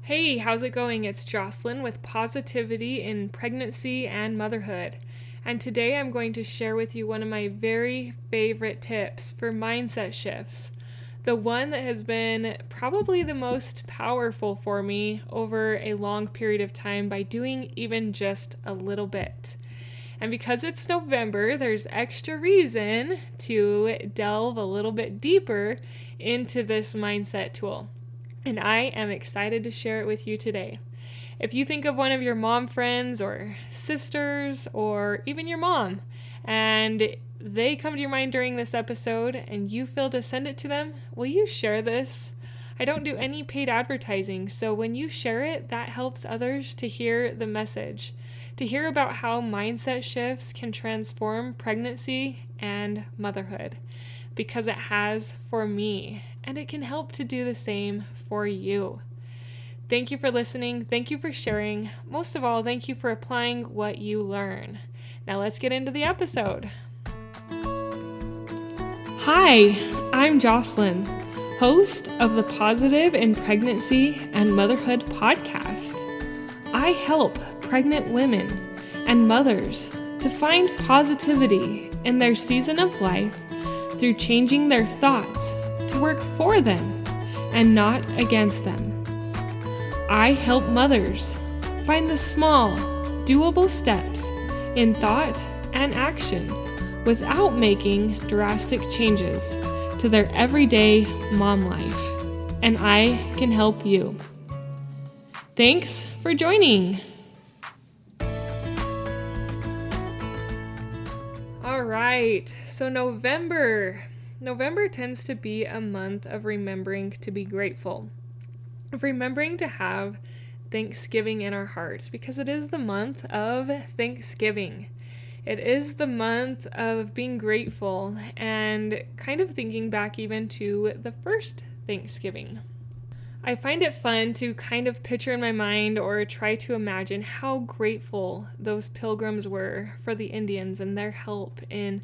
Hey, how's it going? It's Jocelyn with Positivity in Pregnancy and Motherhood. And today I'm going to share with you one of my very favorite tips for mindset shifts. The one that has been probably the most powerful for me over a long period of time by doing even just a little bit. And because it's November, there's extra reason to delve a little bit deeper into this mindset tool. And I am excited to share it with you today. If you think of one of your mom friends or sisters or even your mom, and they come to your mind during this episode and you feel to send it to them, will you share this? I don't do any paid advertising, so when you share it, that helps others to hear the message, to hear about how mindset shifts can transform pregnancy and motherhood, because it has for me, and it can help to do the same for you. Thank you for listening. Thank you for sharing. Most of all, thank you for applying what you learn. Now let's get into the episode. Hi, I'm Jocelyn, host of the Positive in Pregnancy and Motherhood podcast. I help pregnant women and mothers to find positivity in their season of life through changing their thoughts to work for them and not against them. I help mothers find the small, doable steps in thought and action without making drastic changes to their everyday mom life. And I can help you. Thanks for joining. All right, so November tends to be a month of remembering to be grateful, of remembering to have Thanksgiving in our hearts, because it is the month of Thanksgiving. It is the month of being grateful and kind of thinking back even to the first Thanksgiving. I find it fun to kind of picture in my mind or try to imagine how grateful those pilgrims were for the Indians and their help in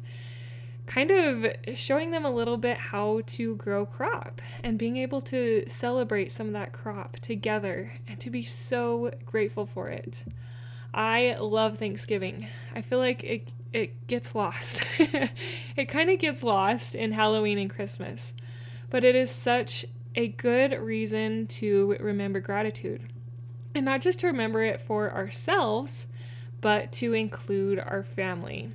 kind of showing them a little bit how to grow crop and being able to celebrate some of that crop together and to be so grateful for it. I love Thanksgiving. I feel like it gets lost. It kind of gets lost in Halloween and Christmas, but it is such a good reason to remember gratitude. And not just to remember it for ourselves, but to include our family.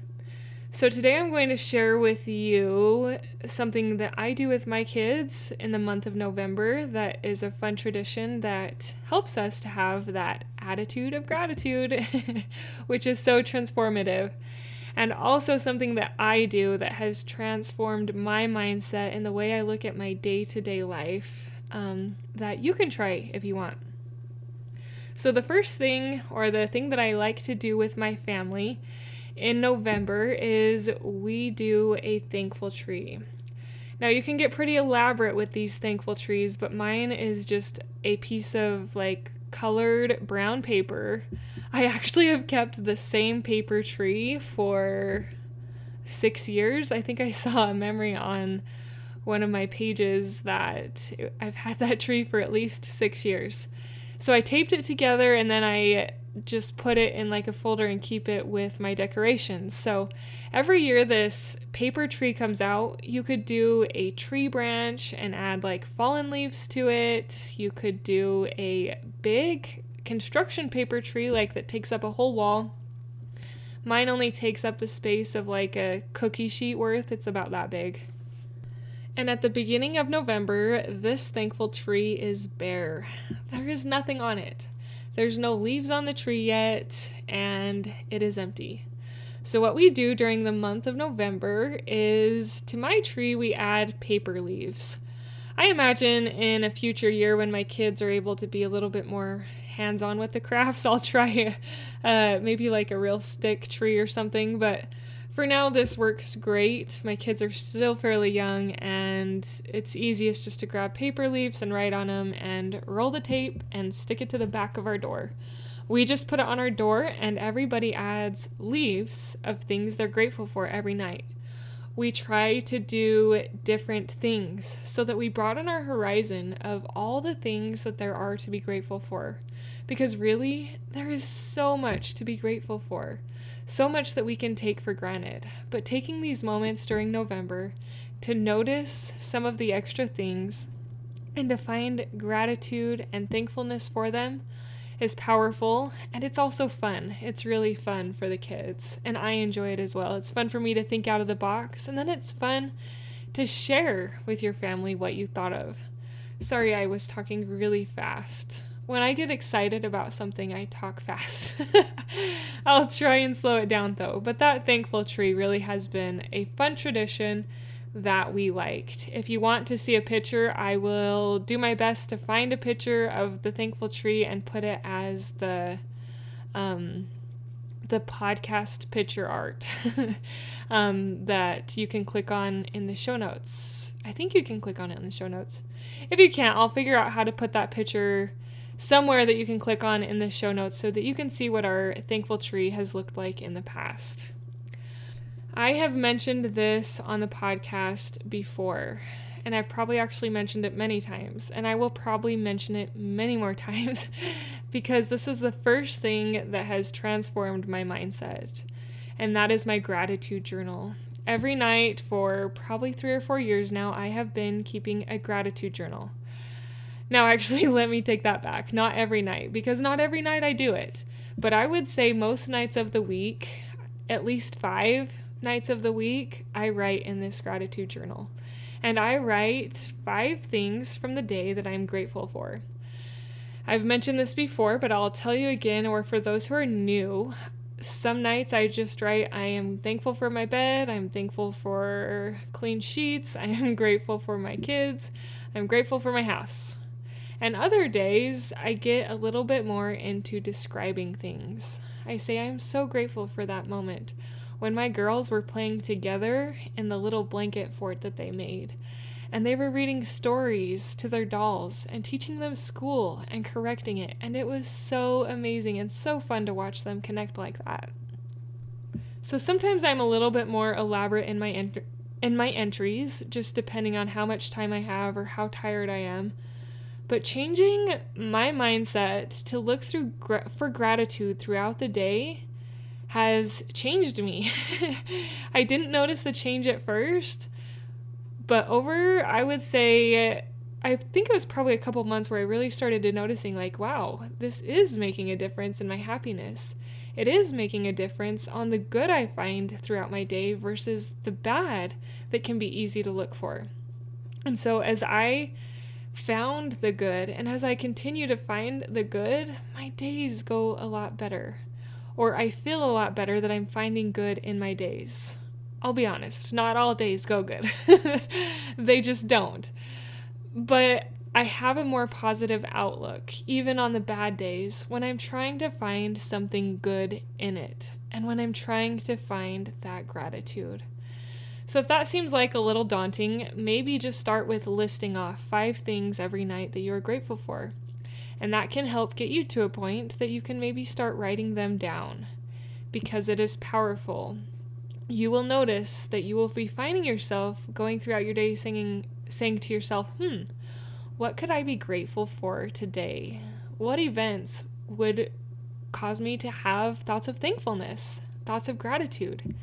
So today I'm going to share with you something that I do with my kids in the month of November that is a fun tradition that helps us to have that attitude of gratitude, which is so transformative. And also something that I do that has transformed my mindset in the way I look at my day-to-day life, that you can try if you want. So the first thing, or the thing that I like to do with my family in November, is we do a thankful tree. Now you can get pretty elaborate with these thankful trees, but mine is just a piece of colored brown paper. I actually have kept the same paper tree for 6 years. I think I saw a memory on one of my pages that I've had that tree for at least 6 years. So I taped it together and then I just put it in a folder and keep it with my decorations. So every year this paper tree comes out, you could do a tree branch and add fallen leaves to it. You could do a big construction paper tree that takes up a whole wall. Mine only takes up the space of a cookie sheet worth. It's about that big. And at the beginning of November, this thankful tree is bare. There is nothing on it. There's no leaves on the tree yet, and it is empty. So what we do during the month of November is, to my tree, we add paper leaves. I imagine in a future year when my kids are able to be a little bit more hands-on with the crafts, I'll try maybe a real stick tree or something, but for now this works great. My kids are still fairly young, and it's easiest just to grab paper leaves and write on them and roll the tape and stick it to the back of our door. We just put it on our door, and everybody adds leaves of things they're grateful for every night. We try to do different things so that we broaden our horizon of all the things that there are to be grateful for. Because really, there is so much to be grateful for, so much that we can take for granted. But taking these moments during November to notice some of the extra things and to find gratitude and thankfulness for them is powerful, and it's also fun. It's really fun for the kids, and I enjoy it as well. It's fun for me to think out of the box, and then it's fun to share with your family what you thought of. Sorry, I was talking really fast. When I get excited about something, I talk fast. I'll try and slow it down though, but that thankful tree really has been a fun tradition that we liked. If you want to see a picture, I will do my best to find a picture of the thankful tree and put it as the podcast picture art that you can click on in the show notes. I think you can click on it in the show notes. If you can't, I'll figure out how to put that picture somewhere that you can click on in the show notes so that you can see what our thankful tree has looked like in the past. I have mentioned this on the podcast before, and I've probably actually mentioned it many times, and I will probably mention it many more times because this is the first thing that has transformed my mindset, and that is my gratitude journal. Every night for probably 3 or 4 years now, I have been keeping a gratitude journal. Now, actually, let me take that back. Not every night, because not every night I do it, but I would say most nights of the week, at least 5 nights of the week, I write in this gratitude journal. And I write 5 things from the day that I'm grateful for. I've mentioned this before, but I'll tell you again, or for those who are new, some nights I just write, I am thankful for my bed, I'm thankful for clean sheets, I am grateful for my kids, I'm grateful for my house. And other days, I get a little bit more into describing things. I say, I'm so grateful for that moment when my girls were playing together in the little blanket fort that they made. And they were reading stories to their dolls and teaching them school and correcting it. And it was so amazing and so fun to watch them connect like that. So sometimes I'm a little bit more elaborate in my entries, just depending on how much time I have or how tired I am. But changing my mindset to look for gratitude throughout the day has changed me. I didn't notice the change at first, but I would say, I think it was probably a couple months where I really started to noticing like, wow, this is making a difference in my happiness. It is making a difference on the good I find throughout my day versus the bad that can be easy to look for. And so as I found the good, and as I continue to find the good, my days go a lot better. Or I feel a lot better that I'm finding good in my days. I'll be honest, not all days go good. They just don't. But I have a more positive outlook, even on the bad days, when I'm trying to find something good in it, and when I'm trying to find that gratitude. So if that seems like a little daunting, maybe just start with listing off 5 things every night that you're grateful for. And that can help get you to a point that you can maybe start writing them down, because it is powerful. You will notice that you will be finding yourself going throughout your day saying to yourself, what could I be grateful for today? What events would cause me to have thoughts of thankfulness, thoughts of gratitude,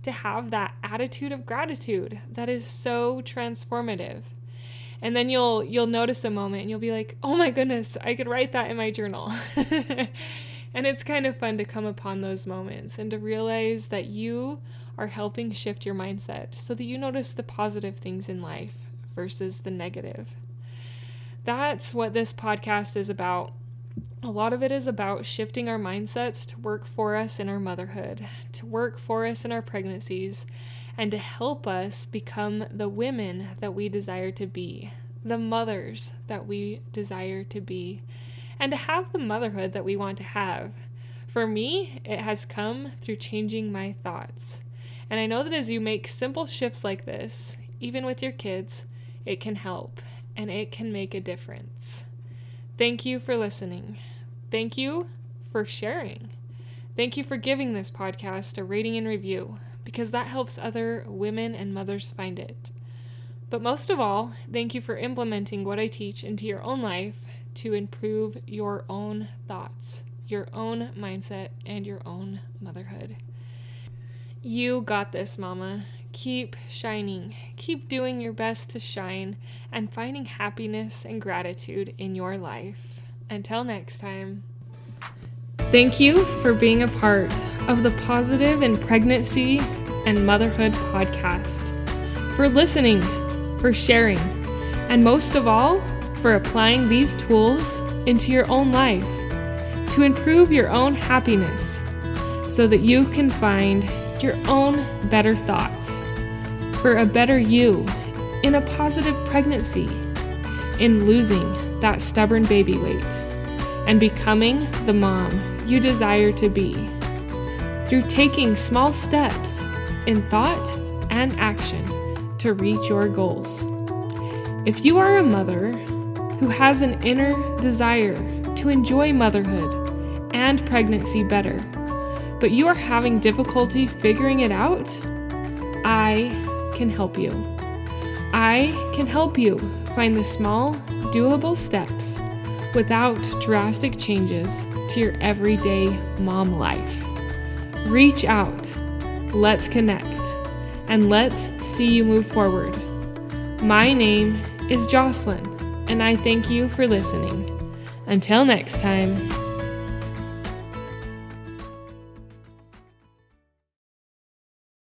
to have that attitude of gratitude that is so transformative? And then you'll notice a moment and you'll be like, oh my goodness, I could write that in my journal. And it's kind of fun to come upon those moments and to realize that you are helping shift your mindset so that you notice the positive things in life versus the negative. That's what this podcast is about. A lot of it is about shifting our mindsets to work for us in our motherhood, to work for us in our pregnancies, and to help us become the women that we desire to be, the mothers that we desire to be, and to have the motherhood that we want to have. For me, it has come through changing my thoughts. And I know that as you make simple shifts like this, even with your kids, it can help and it can make a difference. Thank you for listening. Thank you for sharing. Thank you for giving this podcast a rating and review. because that helps other women and mothers find it. But most of all, thank you for implementing what I teach into your own life to improve your own thoughts, your own mindset, and your own motherhood. You got this, Mama. Keep shining. Keep doing your best to shine and finding happiness and gratitude in your life. Until next time. Thank you for being a part of the Positive in Pregnancy and Motherhood podcast, for listening, for sharing, and most of all, for applying these tools into your own life to improve your own happiness so that you can find your own better thoughts for a better you in a positive pregnancy, in losing that stubborn baby weight, and becoming the mom you desire to be through taking small steps in thought and action to reach your goals. If you are a mother who has an inner desire to enjoy motherhood and pregnancy better, but you are having difficulty figuring it out, I can help you. I can help you find the small, doable steps without drastic changes to your everyday mom life. Reach out, let's connect, and let's see you move forward. My name is Jocelyn, and I thank you for listening. Until next time.